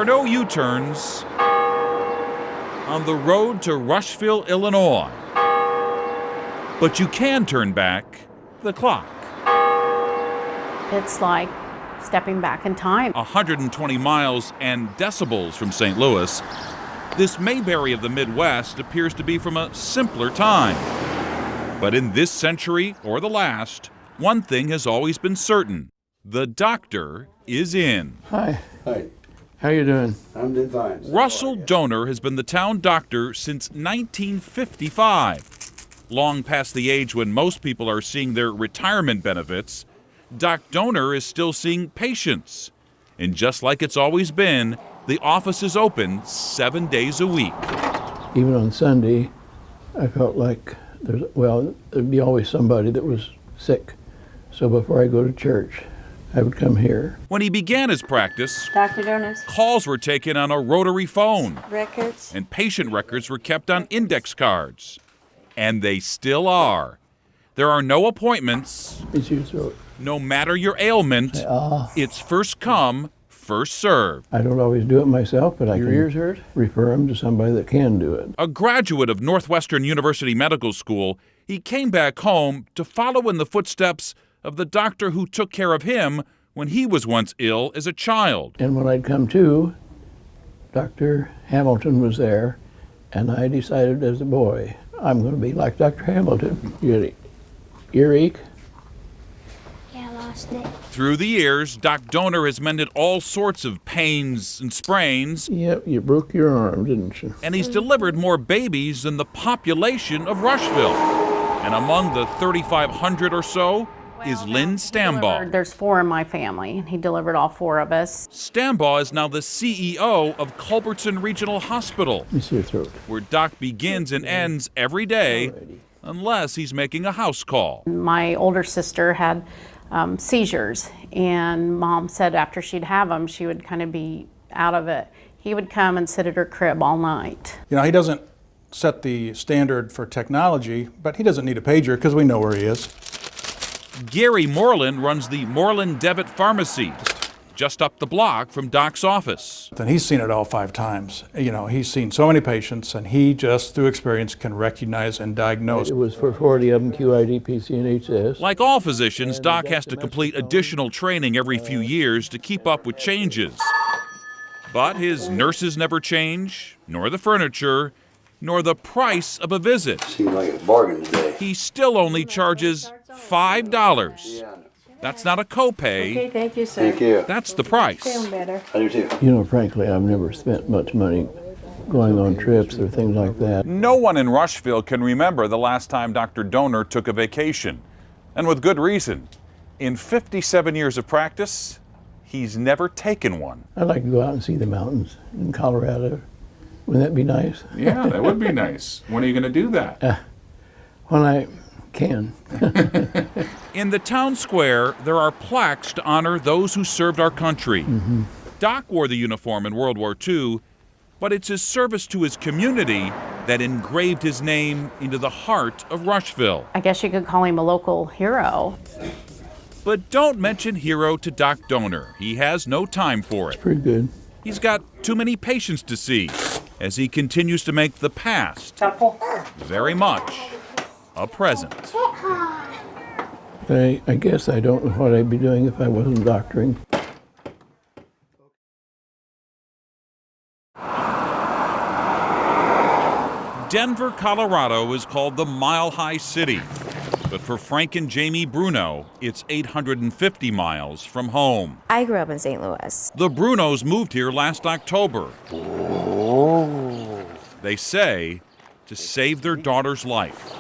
are no U-turns on the road to Rushville, Illinois. But you can turn back the clock. It's like stepping back in time. 120 miles and decibels from St. Louis, this Mayberry of the Midwest appears to be from a simpler time. But in this century or the last, one thing has always been certain. The doctor is in. Hi. Hi. How you doing? I'm doing fine. Russell Donor has been the town doctor since 1955. Long past the age when most people are seeing their retirement benefits, Doc Donor is still seeing patients. And just like it's always been, the office is open 7 days a week. Even on Sunday, I felt like there'd be always somebody that was sick. So before I go to church, I would come here. When he began his practice, Dr. Donors. calls were taken on a rotary phone. Records. And patient records were kept on index cards. And they still are. There are no appointments. It's your throat. No matter your ailment, it's first come, first served. I don't always do it myself, but your ears hurt? Refer them to somebody that can do it. A graduate of Northwestern University Medical School, he came back home to follow in the footsteps of the doctor who took care of him when he was once ill as a child. And when I'd come to, Dr. Hamilton was there, and I decided as a boy, I'm going to be like Dr. Hamilton. You get an earache? Yeah, I lost it. Through the years, Doc Donor has mended all sorts of pains and sprains. Yep, you broke your arm, didn't you? And he's delivered more babies than the population of Rushville. And among the 3,500 or so is Lynn Stambaugh. There's 4 in my family, and he delivered all 4 of us. Stambaugh is now the CEO of Culbertson Regional Hospital, Let me see your throat. where Doc begins and ends every day, unless he's making a house call. My older sister had seizures, and Mom said after she'd have them, she would kind of be out of it. He would come and sit at her crib all night. You know, he doesn't set the standard for technology, but he doesn't need a pager because we know where he is. Gary Moreland runs the Moreland Devitt Pharmacy, just up the block from Doc's office. And he's seen it all 5 times. You know, he's seen so many patients, and he just, through experience, can recognize and diagnose. It was for 40 of them, QID, PC, and HS. Like all physicians, Doc has to complete additional training every few years to keep up with changes. But his nurses never change, nor the furniture, nor the price of a visit. Seems like a bargain today. He still only charges $5. That's not a copay. Okay, thank you, sir. Thank you. That's the price. Feeling better. I do too. You know, frankly, I've never spent much money going on trips or things like that. No one in Rushville can remember the last time Dr. Donor took a vacation. And with good reason. In 57 years of practice, he's never taken one. I'd like to go out and see the mountains in Colorado. Wouldn't that be nice? Yeah, that would be nice. When are you going to do that? When I can. In the town square, there are plaques to honor those who served our country. Doc wore the uniform in World War II, but it's his service to his community that engraved his name into the heart of Rushville. I guess you could call him a local hero. But don't mention hero to Doc Donor. He has no time for it. Pretty good. He's got too many patients to see as he continues to make the past very much a present. I guess I don't know what I'd be doing if I wasn't doctoring. Denver, Colorado is called the Mile High City. But for Frank and Jamie Bruno, it's 850 miles from home. I grew up in St. Louis. The Brunos moved here last October. They say to save their daughter's life.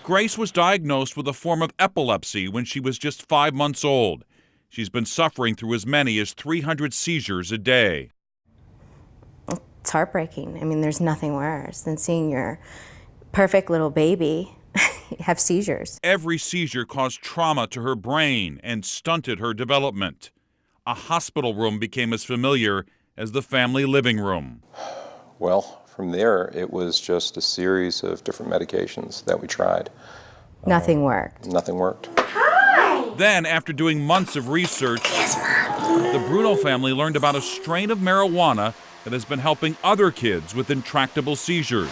Grace was diagnosed with a form of epilepsy when she was just 5 months old. She's been suffering through as many as 300 seizures a day. It's heartbreaking. I mean, there's nothing worse than seeing your perfect little baby have seizures. Every seizure caused trauma to her brain and stunted her development. A hospital room became as familiar as the family living room. Well, from there, it was just a series of different medications that we tried. Nothing worked. Nothing worked. Then, after doing months of research, the Bruno family learned about a strain of marijuana that has been helping other kids with intractable seizures.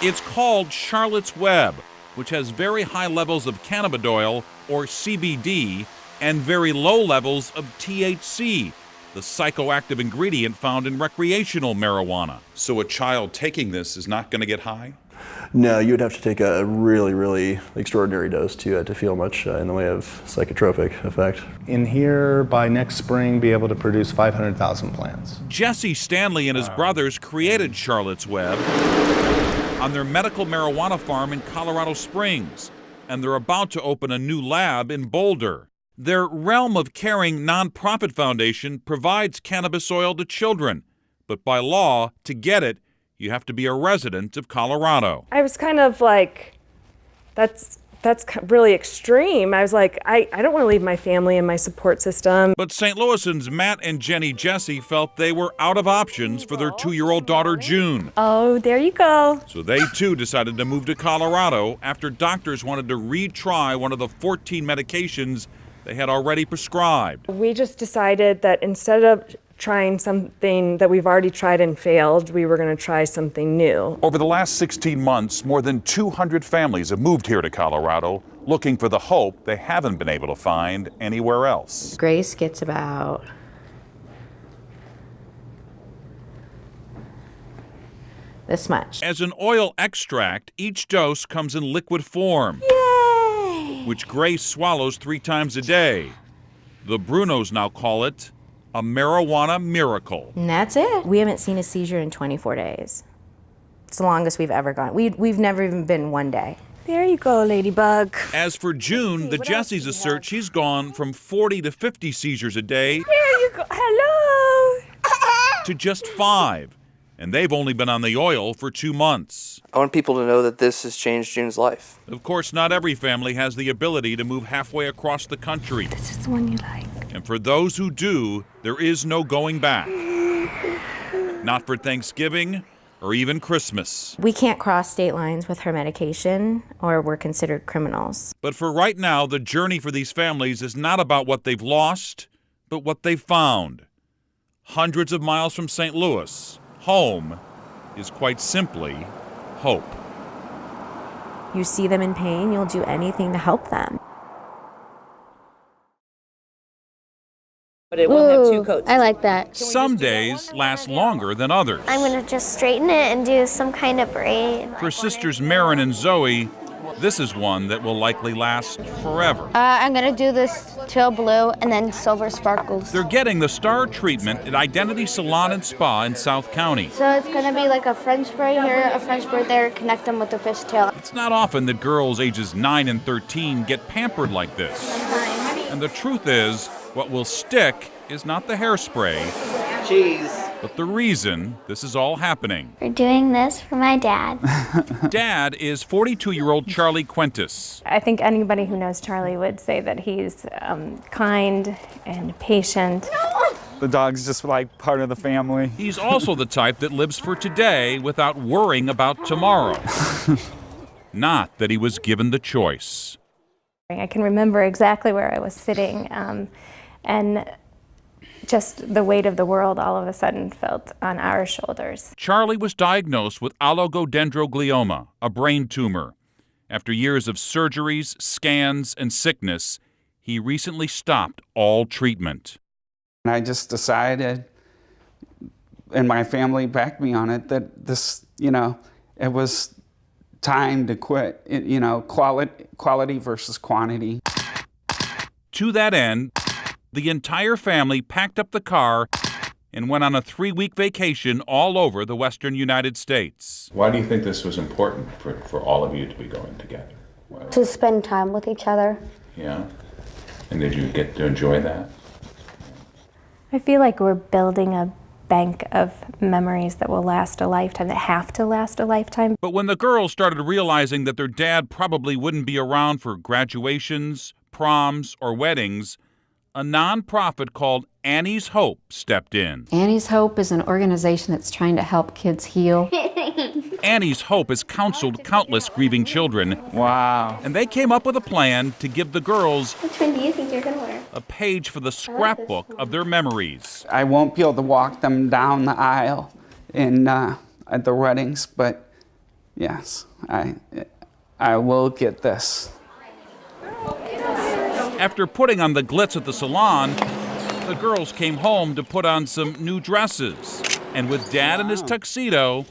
It's called Charlotte's Web, which has very high levels of cannabidiol, or CBD, and very low levels of THC, the psychoactive ingredient found in recreational marijuana. So a child taking this is not going to get high? No, you would have to take a really, really extraordinary dose to feel much in the way of psychotropic effect. In here, by next spring, be able to produce 500,000 plants. Jesse Stanley and his brothers created Charlotte's Web on their medical marijuana farm in Colorado Springs, and they're about to open a new lab in Boulder. Their Realm of Caring nonprofit foundation provides cannabis oil to children, but by law, to get it, you have to be a resident of Colorado. I was kind of like, that's really extreme. I was like, I don't want to leave my family and my support system. But St. Louisans Matt and Jenny Jesse felt they were out of options for their 2-year-old daughter, June. Oh, there you go. So they, too, decided to move to Colorado after doctors wanted to retry one of the 14 medications they had already prescribed. We just decided that instead of trying something that we've already tried and failed, we were going to try something new. Over the last 16 months, more than 200 families have moved here to Colorado, looking for the hope they haven't been able to find anywhere else. Grace gets about this much. As an oil extract, each dose comes in liquid form, Yay! which Grace swallows 3 times a day. The Brunos now call it a marijuana miracle. And that's it. We haven't seen a seizure in 24 days. It's the longest we've ever gone. We've never even been one day. There you go, Ladybug. As for June, the Jessies assert she's gone from 40 to 50 seizures a day There you go. Hello. to just 5. And they've only been on the oil for 2 months. I want people to know that this has changed June's life. Of course, not every family has the ability to move halfway across the country. This is the one you like. And for those who do, there is no going back. Not for Thanksgiving or even Christmas. We can't cross state lines with her medication, or we're considered criminals. But for right now, the journey for these families is not about what they've lost, but what they've found. Hundreds of miles from St. Louis, home is quite simply hope. You see them in pain, you'll do anything to help them. But it won't have 2 coats. I like that. Some days last longer than others. I'm gonna just straighten it and do some kind of braid. For sisters Marin and Zoe, this is one that will likely last forever. I'm gonna do this teal blue and then silver sparkles. They're getting the star treatment at Identity Salon and Spa in South County. So it's gonna be like a French braid here, a French braid there, connect them with the fishtail. It's not often that girls ages 9 and 13 get pampered like this. And the truth is, what will stick is not the hairspray, but the reason this is all happening. We're doing this for my dad. Dad is 42-year-old Charlie Quintus. I think anybody who knows Charlie would say that he's kind and patient. The dog's just like part of the family. He's also the type that lives for today without worrying about tomorrow. Not that he was given the choice. I can remember exactly where I was sitting, and just the weight of the world all of a sudden felt on our shoulders. Charlie was diagnosed with oligodendroglioma, a brain tumor. After years of surgeries, scans, and sickness, he recently stopped all treatment. And I just decided, and my family backed me on it, that this, it was time to quit, quality versus quantity. To that end, the entire family packed up the car and went on a 3-week vacation all over the western United States. Why do you think this was important for all of you to be going together? To spend time with each other. Yeah? And did you get to enjoy that? I feel like we're building a bank of memories that will last a lifetime, that have to last a lifetime. But when the girls started realizing that their dad probably wouldn't be around for graduations, proms, or weddings, a nonprofit called Annie's Hope stepped in. Annie's Hope is an organization that's trying to help kids heal. Annie's hope has counseled countless grieving children. Wow. And they came up with a plan to give the girls Which one do you think you're going to wear? a page for the scrapbook of their memories. I won't be able to walk them down the aisle at the weddings, but yes, I will get this. After putting on the glitz at the salon, the girls came home to put on some new dresses. And with Dad in his tuxedo,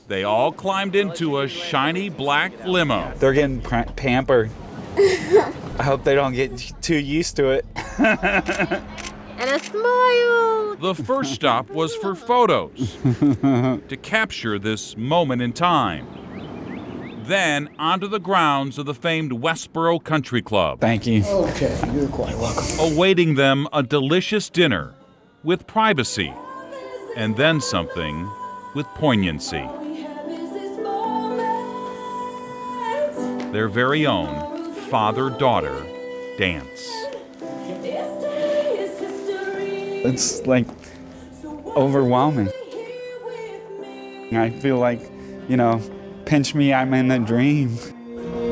they all climbed into a shiny black limo. They're getting pampered. I hope they don't get too used to it. And a smile. The first stop was for photos to capture this moment in time. Then onto the grounds of the famed Westboro Country Club. Thank you. Okay, you're quite welcome. Awaiting them a delicious dinner with privacy, and then something with poignancy. Their very own father-daughter dance. It's like overwhelming. I feel like, pinch me, I'm in a dream.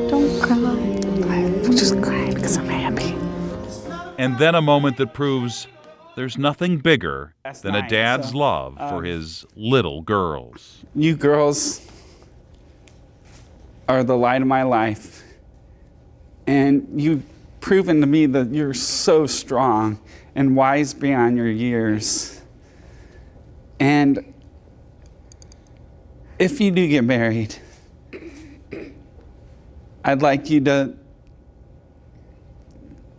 Don't cry. I'm just crying because I'm happy. And then a moment that proves there's nothing bigger than a dad's So, love for his little girls. You girls are the light of my life. And you've proven to me that you're so strong and wise beyond your years. And if you do get married, I'd like you to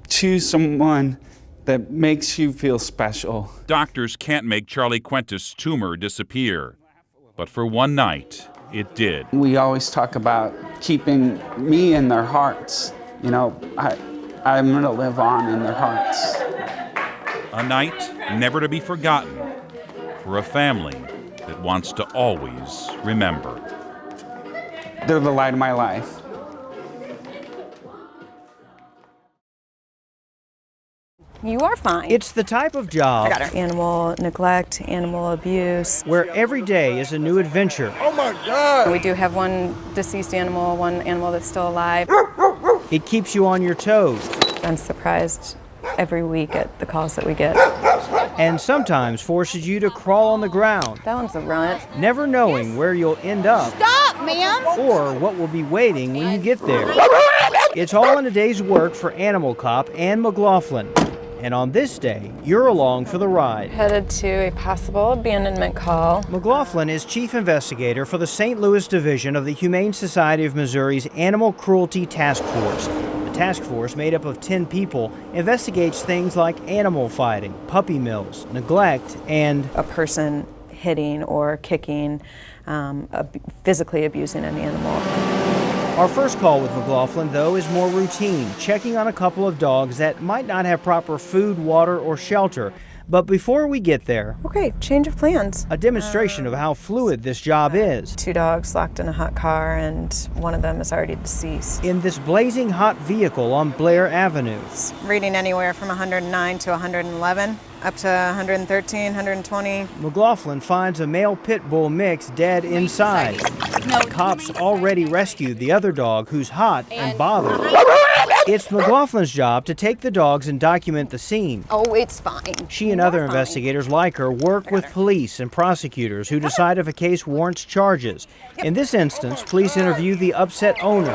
choose someone that makes you feel special. Doctors can't make Charlie Quentis' tumor disappear, but for one night, it did. We always talk about keeping me in their hearts. I'm gonna live on in their hearts. A night never to be forgotten for a family that wants to always remember. They're the light of my life. You are fine. It's the type of job Animal neglect, animal abuse. where every day is a new adventure. Oh my God! We do have one deceased animal, one animal that's still alive. It keeps you on your toes. I'm surprised every week at the calls that we get. And sometimes forces you to crawl on the ground, That one's a runt. never knowing where you'll end up Stop, ma'am. or what will be waiting when you get there. It's all in a day's work for animal cop Ann McLaughlin. And on this day, you're along for the ride. Headed to a possible abandonment call. McLaughlin is chief investigator for the St. Louis Division of the Humane Society of Missouri's Animal Cruelty Task Force. The task force, made up of 10 people, investigates things like animal fighting, puppy mills, neglect, and a person hitting or kicking, physically abusing an animal. Our first call with McLaughlin, though, is more routine, checking on a couple of dogs that might not have proper food, water, or shelter. But before we get there, okay, change of plans. A demonstration of how fluid this job is. 2 dogs locked in a hot car, and one of them is already deceased. In this blazing hot vehicle on Blair Avenue. It's reading anywhere from 109 to 111, up to 113, 120. McLaughlin finds a male pit bull mix dead inside. Cops already rescued the other dog who's hot and bothered. It's McLaughlin's job to take the dogs and document the scene. Oh, it's fine. She and other investigators like her work with police and prosecutors who decide if a case warrants charges. In this instance, police interview the upset owner,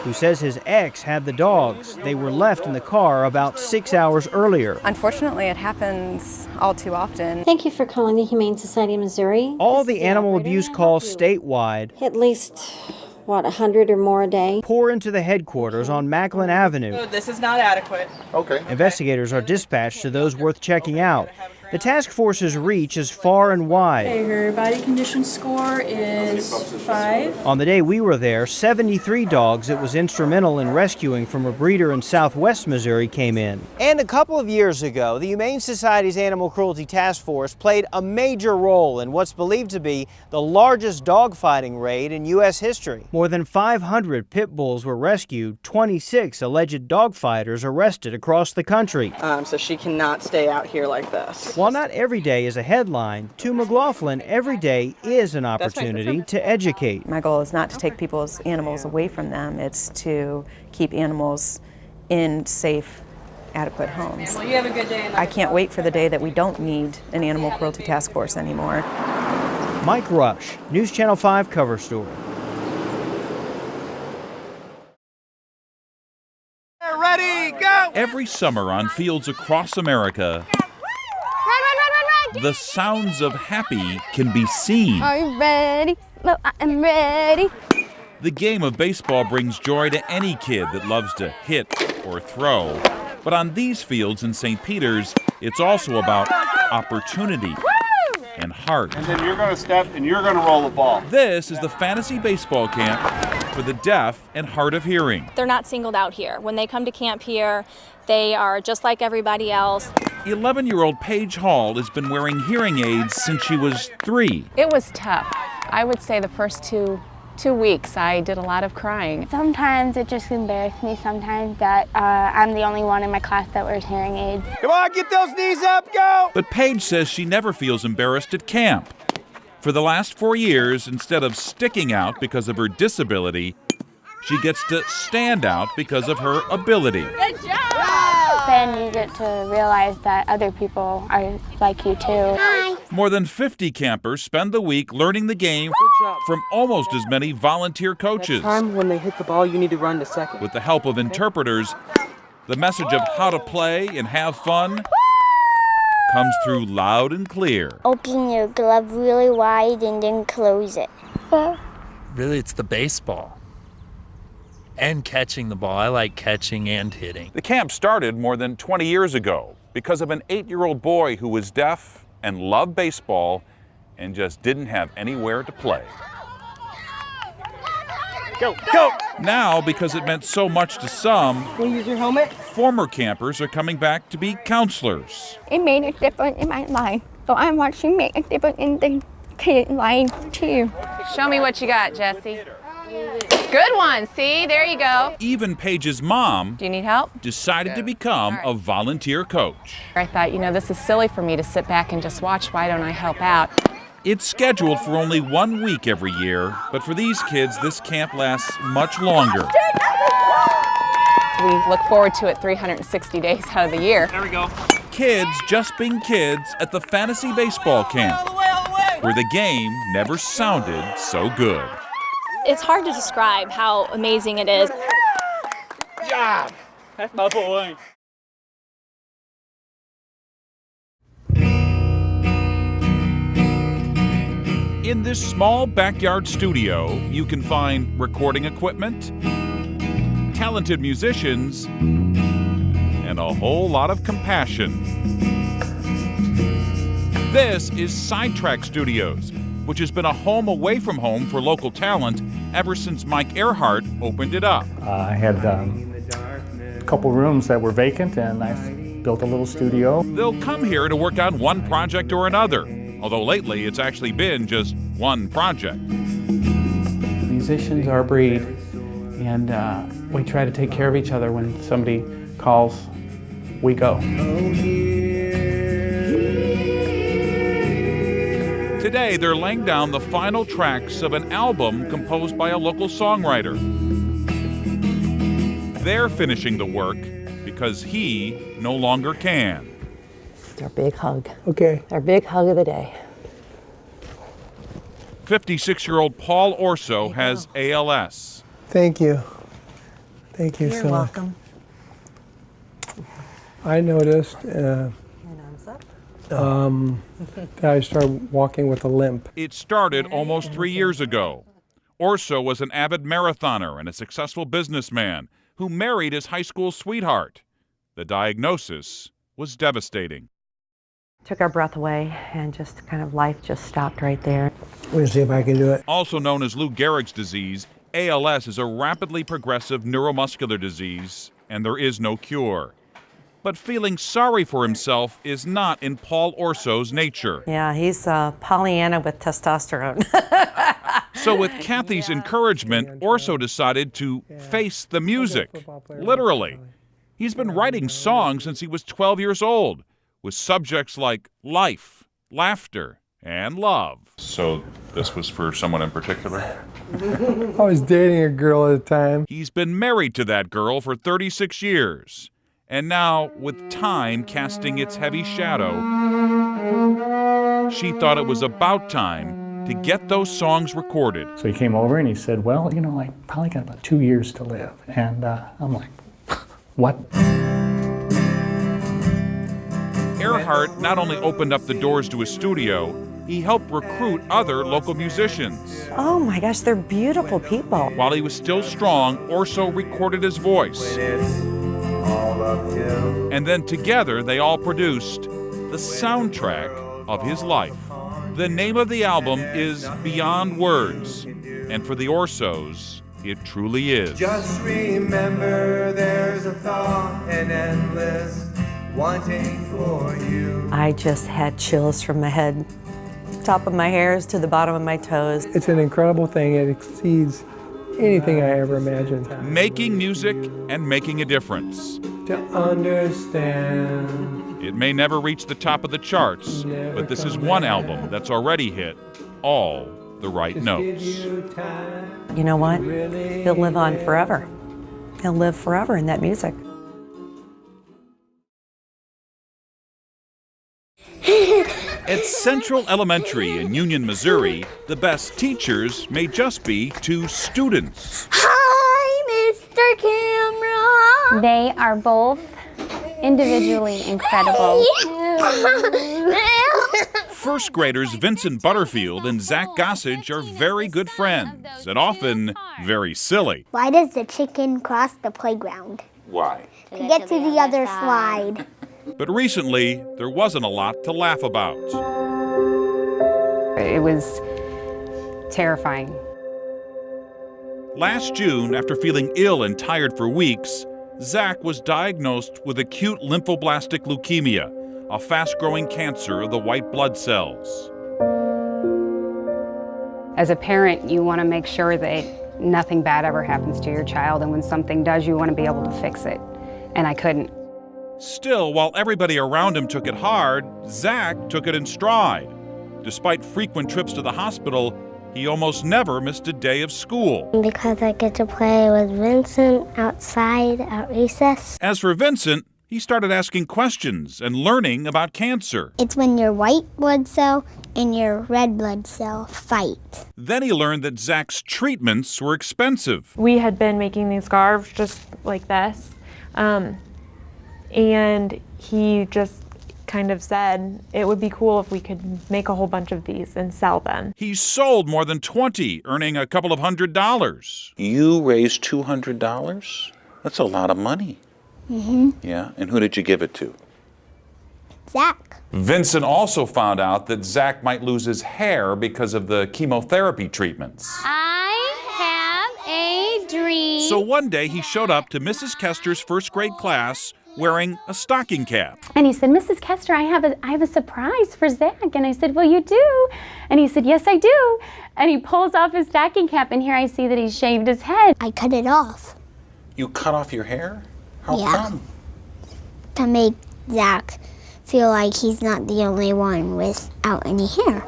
who says his ex had the dogs. They were left in the car about 6 hours earlier. Unfortunately, it happens all too often. Thank you for calling the Humane Society of Missouri. All the animal abuse calls statewide, At least, 100 or more a day? Pour into the headquarters on Macklin Avenue. This is not adequate. Okay. Investigators are dispatched to those worth checking out. The task force's reach is far and wide. Okay, her body condition score is 5. On the day we were there, 73 dogs it was instrumental in rescuing from a breeder in southwest Missouri came in. And a couple of years ago, the Humane Society's Animal Cruelty Task Force played a major role in what's believed to be the largest dogfighting raid in U.S. history. More than 500 pit bulls were rescued, 26 alleged dogfighters arrested across the country. So she cannot stay out here like this. While not every day is a headline, to McLaughlin, every day is an opportunity to educate. My goal is not to take people's animals away from them, it's to keep animals in safe, adequate homes. Well, you have a good day. I can't wait for the day that we don't need an animal cruelty task force anymore. Mike Rush, News Channel 5 cover story. Ready, go! Every summer on fields across America, the sounds of happy can be seen. Are you ready? Well, I am ready. The game of baseball brings joy to any kid that loves to hit or throw. But on these fields in St. Peter's, it's also about opportunity and heart. And then you're going to step and you're going to roll the ball. This is the fantasy baseball camp for the deaf and hard of hearing. They're not singled out here. When they come to camp here, they are just like everybody else. 11-year-old Paige Hall has been wearing hearing aids since she was 3. It was tough. I would say the first two weeks I did a lot of crying. Sometimes it just embarrassed me sometimes that I'm the only one in my class that wears hearing aids. Come on, get those knees up, go! But Paige says she never feels embarrassed at camp. For the last 4 years, instead of sticking out because of her disability, she gets to stand out because of her ability. Good job! Then you get to realize that other people are like you too. Hi. More than 50 campers spend the week learning the game from almost as many volunteer coaches. Next time when they hit the ball, you need to run to second. With the help of interpreters, the message of how to play and have fun comes through loud and clear. Open your glove really wide and then close it. Really, it's the baseball. And catching the ball. I like catching and hitting. The camp started more than 20 years ago because of an 8-year-old boy who was deaf and loved baseball and just didn't have anywhere to play. Go, go! Now, because it meant so much to some, Can you use your helmet? former campers are coming back to be counselors. It made a difference in my life, so I'm watching make a difference in the kid's life too. Show me what you got, Jesse. Good one. See, there you go. Even Paige's mom Do you need help? decided to become a volunteer coach. I thought, this is silly for me to sit back and just watch. Why don't I help out? It's scheduled for only 1 week every year, but for these kids, this camp lasts much longer. We look forward to it 360 days out of the year. There we go. Kids just being kids at the fantasy baseball camp, where the game never sounded so good. It's hard to describe how amazing it is. Good job! That's my boy. In this small backyard studio, you can find recording equipment, talented musicians, and a whole lot of compassion. This is Sidetrack Studios, which has been a home away from home for local talent ever since Mike Earhart opened it up. I had a couple rooms that were vacant, and I built a little studio. They'll come here to work on one project or another, although lately it's actually been just one project. Musicians are a breed, and we try to take care of each other. When somebody calls, we go. Today, they're laying down the final tracks of an album composed by a local songwriter. They're finishing the work because he no longer can. It's our big hug. Okay. Our big hug of the day. 56-year-old Paul Orso has ALS. Thank you. Thank you You're so welcome. much. I noticed that I started walking with a limp. It started almost 3 years ago. Orso was an avid marathoner and a successful businessman who married his high school sweetheart. The diagnosis was devastating. Took our breath away, and just kind of life just stopped right there. Let me see if I can do it. Also known as Lou Gehrig's disease, ALS is a rapidly progressive neuromuscular disease, and there is no cure. But feeling sorry for himself is not in Paul Orso's nature. Yeah, he's Pollyanna with testosterone. So with Kathy's encouragement, Orso decided to face the music, literally. He's been writing songs since he was 12 years old, with subjects like life, laughter, and love. So this was for someone in particular? I was dating a girl at the time. He's been married to that girl for 36 years. And now, with time casting its heavy shadow, she thought it was about time to get those songs recorded. So he came over and he said, well, you know, I probably got about 2 years to live. And I'm like, what? Earhart not only opened up the doors to his studio, he helped recruit other local musicians. Oh my gosh, they're beautiful people. While he was still strong, Orso recorded his voice. And then together they all produced the soundtrack of his life. The name of the album is Beyond Words, and for the Orsos, it truly is. Just remember there's a thought and endless wanting for you. I just had chills from my head, top of my hairs to the bottom of my toes. It's an incredible thing. It exceeds anything I ever imagined. Making music and making a difference. To understand. It may never reach the top of the charts, but this is one album that's already hit all the right notes. You know what? He'll live on forever. He'll live forever in that music. At Central Elementary in Union, Missouri, the best teachers may just be 2 students. Hi, Mr. Camera. They are both individually incredible. First graders Vincent Butterfield and Zach Gossage are very good friends and often very silly. Why does the chicken cross the playground? Why? To get to the other slide. But recently, there wasn't a lot to laugh about. It was terrifying. Last June, after feeling ill and tired for weeks, Zach was diagnosed with acute lymphoblastic leukemia, a fast-growing cancer of the white blood cells. As a parent, you want to make sure that nothing bad ever happens to your child, and when something does, you want to be able to fix it. And I couldn't. Still, while everybody around him took it hard, Zach took it in stride. Despite frequent trips to the hospital, he almost never missed a day of school. Because I get to play with Vincent outside at recess. As for Vincent, he started asking questions and learning about cancer. It's when your white blood cell and your red blood cell fight. Then he learned that Zach's treatments were expensive. We had been making these scarves just like this, and he just kind of said it would be cool if we could make a whole bunch of these and sell them. He sold more than 20, earning a couple of $100. You raised $200? That's a lot of money. Mm-hmm. Yeah, and who did you give it to? Zach. Vincent also found out that Zach might lose his hair because of the chemotherapy treatments. I have a dream. So one day he showed up to Mrs. Kester's first grade class wearing a stocking cap. And he said, Mrs. Kester, I have a surprise for Zach. And I said, well, you do? And he said, yes, I do. And he pulls off his stocking cap, and here I see that he shaved his head. I cut it off. You cut off your hair? How come? To make Zach feel like he's not the only one without any hair.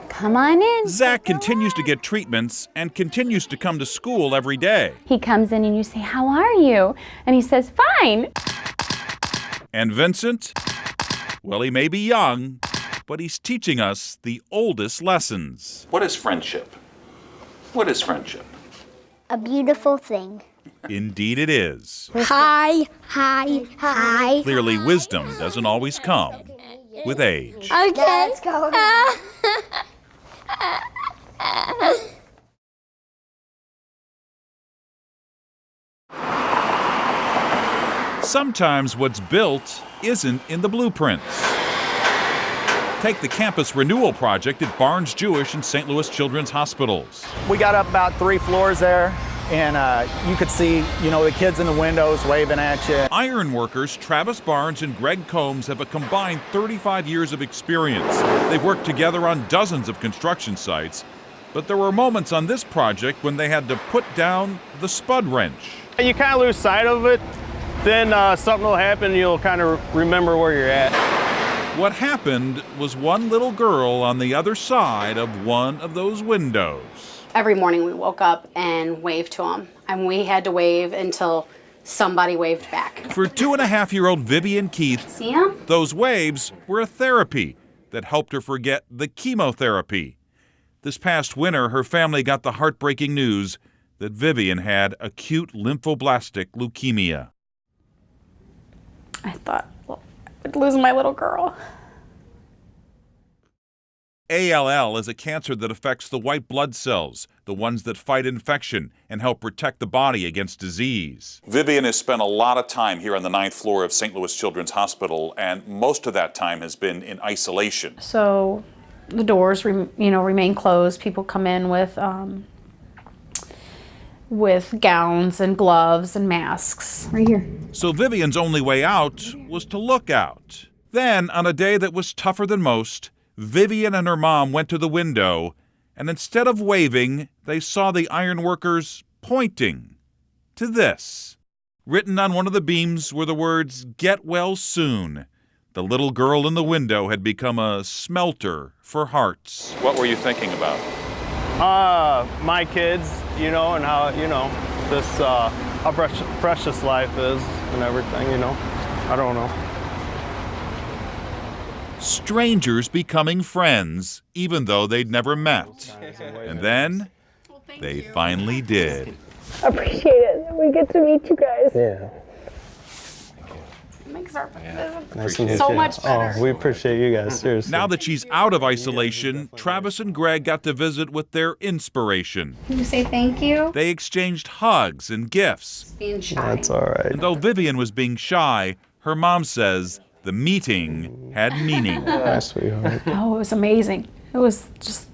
Come on in. Zach continues to get treatments and continues to come to school every day. He comes in and you say, how are you? And he says, fine. And Vincent? Well, he may be young, but he's teaching us the oldest lessons. What is friendship? What is friendship? A beautiful thing. Indeed it is. Hi, hi, hi. Clearly, wisdom doesn't always come with age. Okay. Let's go. Sometimes what's built isn't in the blueprints. Take the campus renewal project at Barnes Jewish and St. Louis Children's Hospitals. We got up about 3 floors there, and you could see, the kids in the windows waving at you. Iron workers Travis Barnes and Greg Combs have a combined 35 years of experience. They've worked together on dozens of construction sites, but there were moments on this project when they had to put down the spud wrench. You kind of lose sight of it then something will happen and you'll kind of remember where you're at. What happened was one little girl on the other side of one of those windows. Every morning we woke up and waved to him, and we had to wave until somebody waved back. For 2.5-year-old Vivian Keith, See him? those waves were a therapy that helped her forget the chemotherapy. This past winter, her family got the heartbreaking news that Vivian had acute lymphoblastic leukemia. I thought, well, I would lose my little girl. ALL is a cancer that affects the white blood cells, the ones that fight infection and help protect the body against disease. Vivian has spent a lot of time here on the 9th floor of St. Louis Children's Hospital, and most of that time has been in isolation. So the doors, remain closed. People come in with gowns and gloves and masks. Right here. So Vivian's only way out was to look out. Then, on a day that was tougher than most, Vivian and her mom went to the window, and instead of waving, they saw the ironworkers pointing to this. Written on one of the beams were the words, "Get well soon." The little girl in the window had become a smelter for hearts. What were you thinking about? My kids, and how, this, how precious life is and everything, I don't know. Strangers becoming friends, even though they'd never met. And then, they finally did. Appreciate it. We get to meet you guys. Yeah. It makes our visit Nice to meet so you. much better. Oh, we appreciate you guys, seriously. Now that she's out of isolation, Travis and Greg got to visit with their inspiration. Can you say thank you? They exchanged hugs and gifts. Being shy. That's all right. And though Vivian was being shy, her mom says the meeting had meaning. Nice, sweetheart. Oh, it was amazing. It was just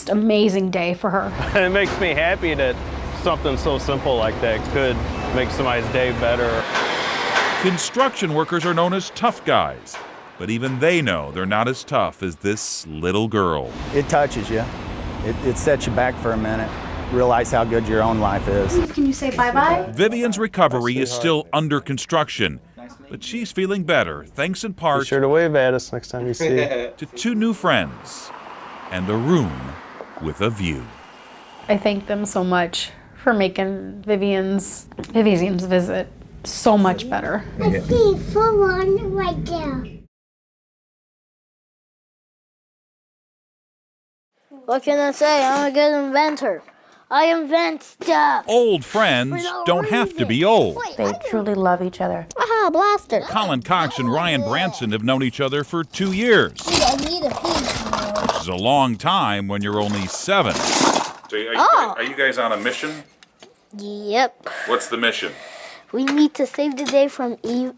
amazing day for her. It makes me happy that something so simple like that could make somebody's day better. Construction workers are known as tough guys, but even they know they're not as tough as this little girl. It touches you. It sets you back for a minute. Realize how good your own life is. Can you say bye-bye? Vivian's recovery is still under construction, but she's feeling better, thanks in part Be sure to wave at us next time you see it. to 2 new friends and a room with a view. I thank them so much for making Vivian's visit so much better. I see someone right there. What can I say? I'm a good inventor. I invent stuff. Old friends don't have to be old. They truly love each other. Aha, blaster. Colin Cox and Ryan Branson have known each other for 2 years. I need a piece. Which is a long time when you're only 7. So are you guys on a mission? Yep. What's the mission? We need to save the day from evil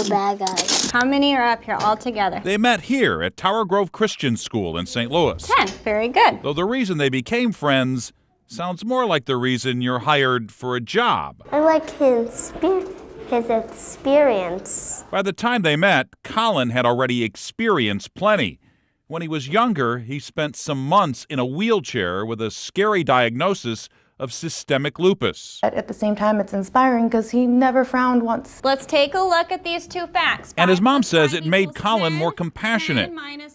bad guys. How many are up here all together? They met here at Tower Grove Christian School in St. Louis. 10. Very good. Though the reason they became friends sounds more like the reason you're hired for a job. I like his experience. By the time they met, Colin had already experienced plenty. When he was younger, he spent some months in a wheelchair with a scary diagnosis of systemic lupus. At the same time, it's inspiring because he never frowned once. Let's take a look at these 2 facts. And his mom says it made Colin more compassionate,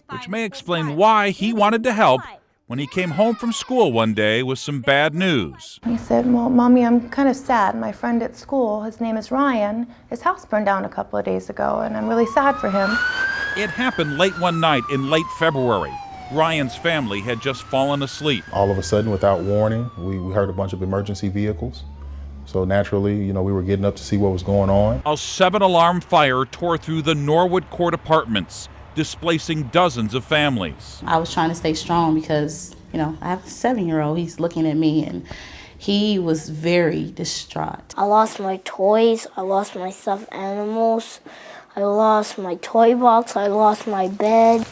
which may explain why he wanted to help when he came home from school one day with some bad news. He said, well, Mommy, I'm kind of sad. My friend at school, his name is Ryan, his house burned down a couple of days ago, and I'm really sad for him. It happened late one night in late February. Ryan's family had just fallen asleep. All of a sudden, without warning, we heard a bunch of emergency vehicles. So naturally, we were getting up to see what was going on. A 7-alarm fire tore through the Norwood Court apartments, displacing dozens of families. I was trying to stay strong because, I have a 7-year-old. He's looking at me and he was very distraught. I lost my toys. I lost my stuffed animals. I lost my toy box. I lost my bed.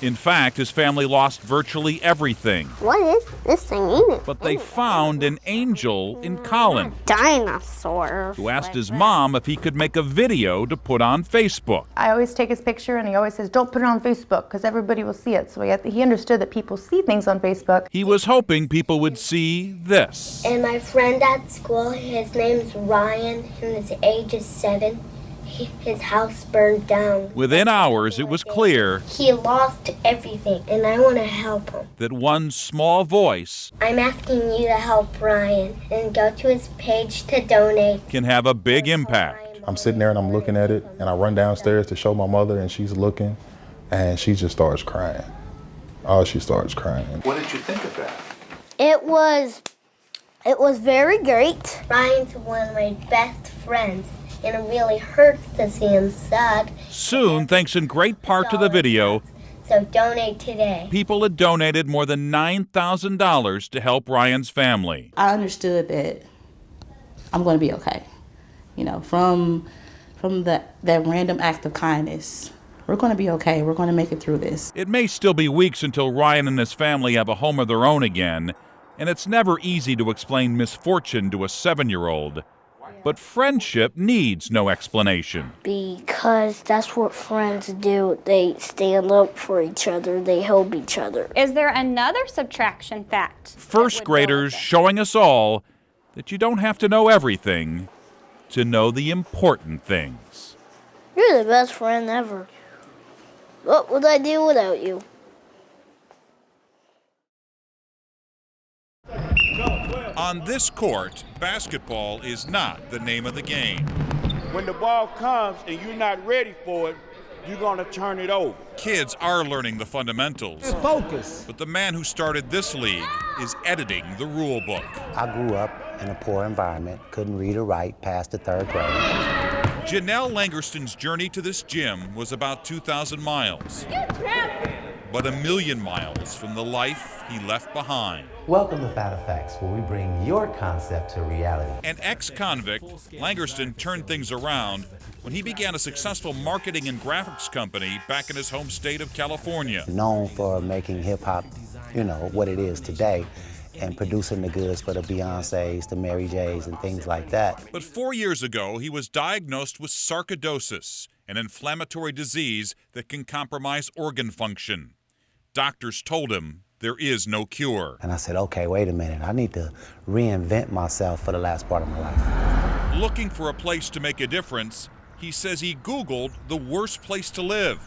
In fact, his family lost virtually everything. What is this thing in it? But they found an angel in Colin, Dinosaur. who asked his mom if he could make a video to put on Facebook. I always take his picture and he always says, don't put it on Facebook because everybody will see it. So he understood that people see things on Facebook. He was hoping people would see this. And my friend at school, his name's Ryan, and his age is 7. His house burned down. Within hours, it was clear He lost everything, and I want to help him. that one small voice I'm asking you to help Ryan and go to his page to donate. can have a big impact. I'm sitting there and I'm looking at it, and I run downstairs to show my mother, and she's looking, and she just starts crying. Oh, she starts crying. What did you think of that? It was very great. Ryan's one of my best friends, and it really hurts to see him sad. Soon, thanks in great part to the video, So donate today. people had donated more than $9,000 to help Ryan's family. I understood that I'm going to be okay. You know, from that random act of kindness, we're going to be okay. We're going to make it through this. It may still be weeks until Ryan and his family have a home of their own again, and it's never easy to explain misfortune to a 7-year-old. But friendship needs no explanation. Because that's what friends do. They stand up for each other. They help each other. Is there another subtraction fact? First graders showing us all that you don't have to know everything to know the important things. You're the best friend ever. What would I do without you? On this court, basketball is not the name of the game. When the ball comes and you're not ready for it, you're going to turn it over. Kids are learning the fundamentals. Focus. But the man who started this league is editing the rule book. I grew up in a poor environment, couldn't read or write past the 3rd grade. Janelle Langerston's journey to this gym was about 2,000 miles. But 1,000,000 miles from the life he left behind. Welcome to Fat Effects, where we bring your concept to reality. An ex-convict, Langerston turned things around when he began a successful marketing and graphics company back in his home state of California. Known for making hip-hop, you know, what it is today, and producing the goods for the Beyoncés, the Mary J's, and things like that. But 4 years ago, he was diagnosed with sarcoidosis, an inflammatory disease that can compromise organ function. Doctors told him there is no cure. And I said, okay, wait a minute. I need to reinvent myself for the last part of my life. Looking for a place to make a difference, he says he Googled the worst place to live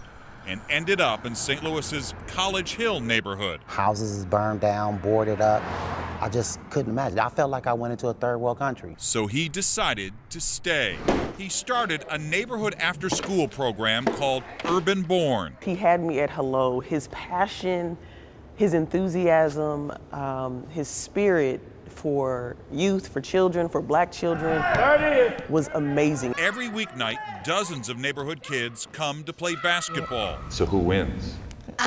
and ended up in St. Louis's College Hill neighborhood. Houses is burned down, boarded up. I just couldn't imagine. I felt like I went into a 3rd world country. So he decided to stay. He started a neighborhood after-school program called Urban Born. He had me at hello. His passion, his enthusiasm, his spirit for youth, for children, for black children was amazing. Every weeknight, dozens of neighborhood kids come to play basketball. So who wins?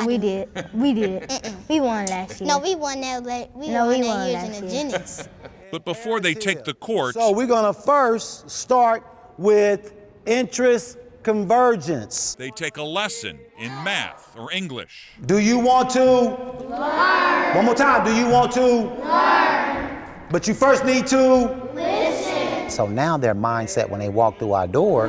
We did. We did. We won last year. No, we won that. We No, won we that won years in last the year. Jennings. But before they take the court, So we're gonna first start with interest convergence. they take a lesson in math or English. Do you want to learn? One more time. Do you want to learn? But you first need to listen. So now their mindset when they walk through our door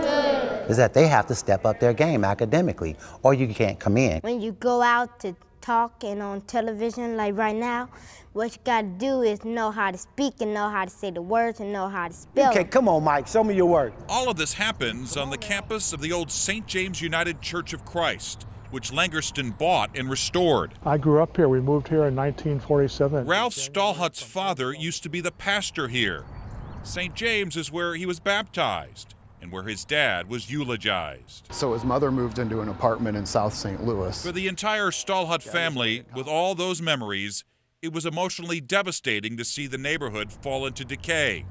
is that they have to step up their game academically, or you can't come in. When you go out to talk and on television like right now, what you got to do is know how to speak and know how to say the words and know how to spell Okay, them. come on, Mike. Show me your work. All of this happens on the campus of the old St. James United Church of Christ, which Langerston bought and restored. I grew up here. We moved here in 1947. Ralph Stallhut's father used to be the pastor here. St. James is where he was baptized and where his dad was eulogized. So his mother moved into an apartment in South St. Louis. For the entire Stallhut family, with all those memories, it was emotionally devastating to see the neighborhood fall into decay.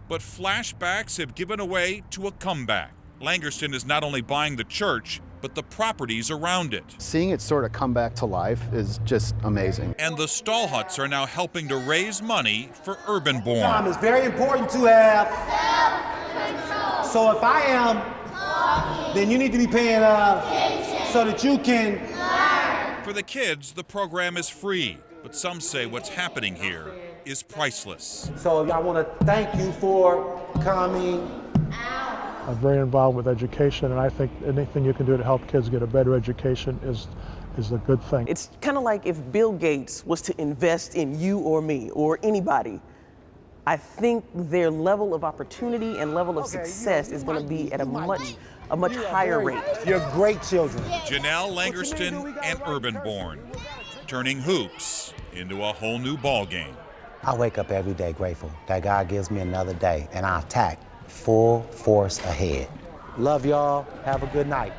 But flashbacks have given way to a comeback. Langerston is not only buying the church, but the properties around it. Seeing it sort of come back to life is just amazing. And the Stallhuts are now helping to raise money for Urban Born. Tom, it's very important to have self-control. So if I am talking, then you need to be paying so that you can learn. For the kids, the program is free, but some say what's happening here is priceless. So I want to thank you for coming. I'm very involved with education, and I think anything you can do to help kids get a better education is a good thing. It's kind of like if Bill Gates was to invest in you or me or anybody. I think their level of opportunity and level of success is going to be at a much higher rate. You're great children. Janelle Langerston and Urban-born, turning hoops into a whole new ball game. I wake up every day grateful that God gives me another day, and I attack full force ahead. Love y'all. Have a good night.